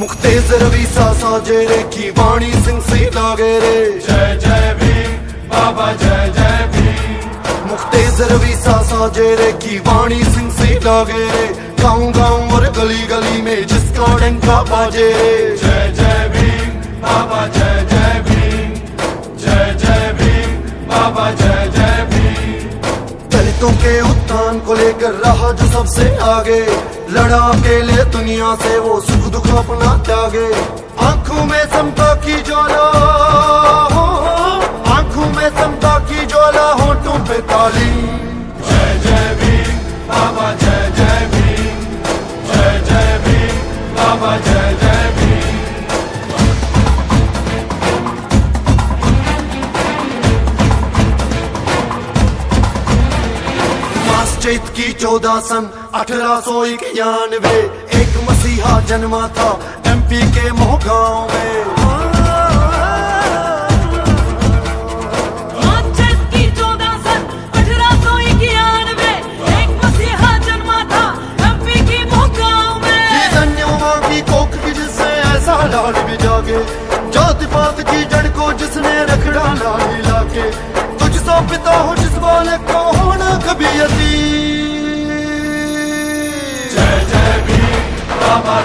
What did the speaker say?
मुख्तेज रवि साजे रे की वाणी सिंह सी लागे रे। जय जय भीम बाबा जय जय भीम। मुख्तेज रवि साजे रे की वाणी सिंह सी लागे रे। गाँव गाँव और गली गली में जिसका डंका बाजे रे। जय जय भीम बाबा जय जय भीम। जय जय भीम बाबा जय जय भीम। दलितों के उत्थान को लेकर रहा जो सबसे आगे, लड़ा अकेले दुनिया से वो सुख दुख अपना त्यागे। आंखों में समता की ज्वाला, आंखों में समता की ज्वाला, होठों पे ताली। जय जय भीम बाबा जय जय भीम। जय जय भीम बाबा जय जय भीम। चैत की 14 सन 1891 एक मसीहा जन्मा था एमपी के मोहगांव में। चैत की 14 सन 1891 एक मसीहा जन्मा था एमपी के मोहगांव में। धन्यवाद की कोख की जिससे ऐसा लाल भी जागे, जाति पात की जड़ को जिसने रखड़ा ना हिला के। तुझसा पिता हो जिस वाले को होना कभी यतीम। जय जय भीम बाबा।